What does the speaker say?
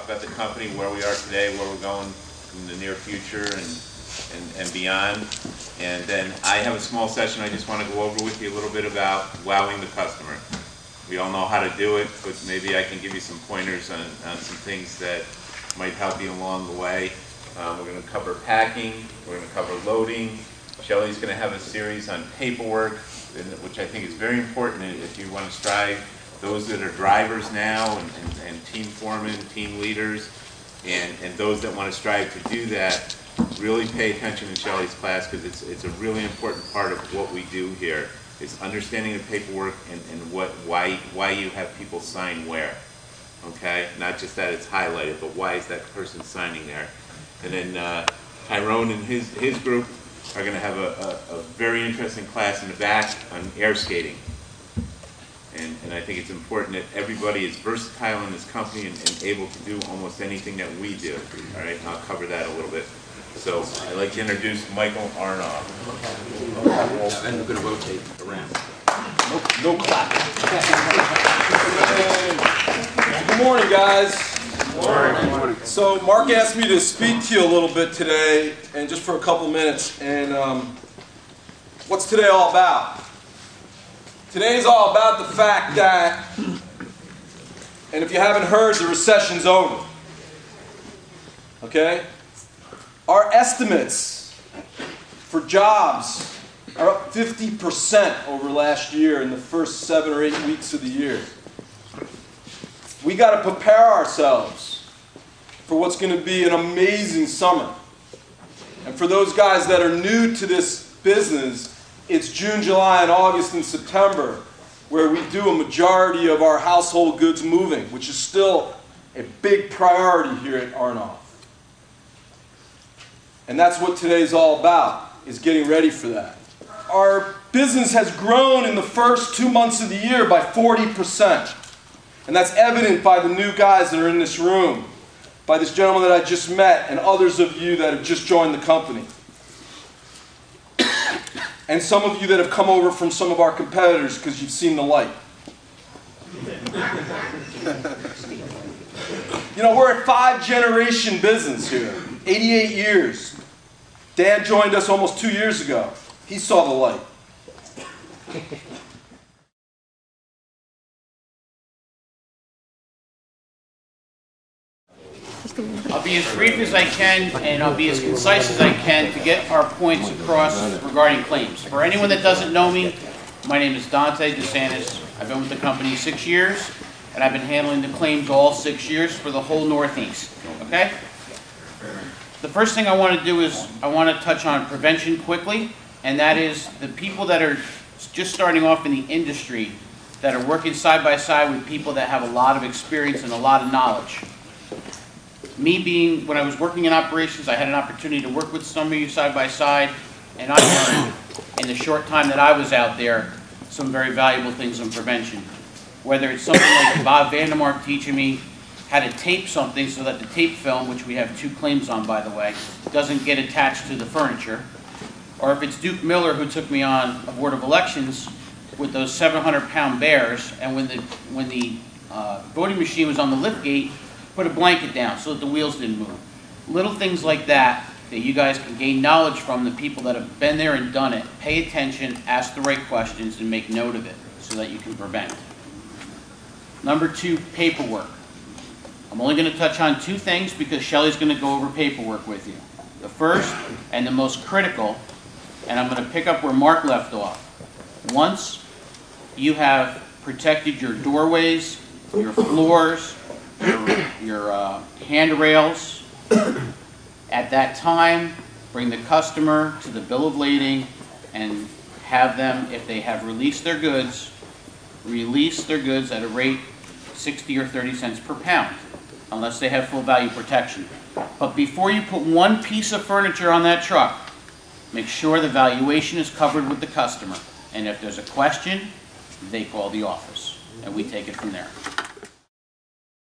about the company, where we are today, where we're going in the near future, and beyond. And then I have a small session I just want to go over with you a little bit about wowing the customer. We all know how to do it, but maybe I can give you some pointers on some things that might help you along the way. We're going to cover packing, we're going to cover loading. Shelley's going to have a series on paperwork, which I think is very important if you want to strive. Those that are drivers now and team foremen, team leaders, and those that want to strive to do that, really pay attention to Shelley's class, because it's a really important part of what we do here. It's understanding the paperwork and why you have people sign where. Okay? Not just that it's highlighted, but why is that person signing there. And then Tyrone and his group are going to have a very interesting class in the back on air skating. And I think it's important that everybody is versatile in this company and able to do almost anything that we do. All right, and I'll cover that a little bit. So I'd like to introduce Michael Arnoff. And we're going to rotate around. No clapping. Good morning, guys. Good morning. So Mark asked me to speak to you a little bit today, and just for a couple minutes. And what's today all about? Today is all about the fact that, and if you haven't heard, the recession's over. Okay? Our estimates for jobs are up 50% over last year in the first 7 or 8 weeks of the year. We got to prepare ourselves for what's going to be an amazing summer. And for those guys that are new to this business, it's June, July, and August, and September where we do a majority of our household goods moving, which is still a big priority here at Arnoff. And that's what today's all about, is getting ready for that. Our business has grown in the first 2 months of the year by 40%. And that's evident by the new guys that are in this room, by this gentleman that I just met, and others of you that have just joined the company. And some of you that have come over from some of our competitors because you've seen the light. You know, we're a 5-generation business here, 88 years. Dan joined us almost 2 years ago. He saw the light. I'll be as brief as I can, and I'll be as concise as I can to get our points across regarding claims. For anyone that doesn't know me, my name is Dante DeSantis. I've been with the company 6 years, and I've been handling the claims all 6 years for the whole Northeast. Okay? The first thing I want to do is I want to touch on prevention quickly, and that is the people that are just starting off in the industry that are working side by side with people that have a lot of experience and a lot of knowledge. Me being, when I was working in operations, I had an opportunity to work with some of you side by side, and I learned in the short time that I was out there some very valuable things on prevention. Whether it's something like Bob Vandermark teaching me how to tape something so that the tape film, which we have 2 claims on by the way, doesn't get attached to the furniture, or if it's Duke Miller who took me on a Board of Elections with those 700-pound bears, and when the voting machine was on the lift gate, put a blanket down so that the wheels didn't move. Little things like that that you guys can gain knowledge from the people that have been there and done it. Pay attention, ask the right questions, and make note of it so that you can prevent. Number 2, paperwork. I'm only going to touch on 2 things because Shelley's going to go over paperwork with you. The first and the most critical, and I'm going to pick up where Mark left off. Once you have protected your doorways, your floors, your handrails, at that time, bring the customer to the bill of lading and have them, if they have released their goods, release their goods at a rate 60 or 30 cents per pound, unless they have full value protection. But before you put one piece of furniture on that truck, make sure the valuation is covered with the customer. And if there's a question, they call the office, and we take it from there.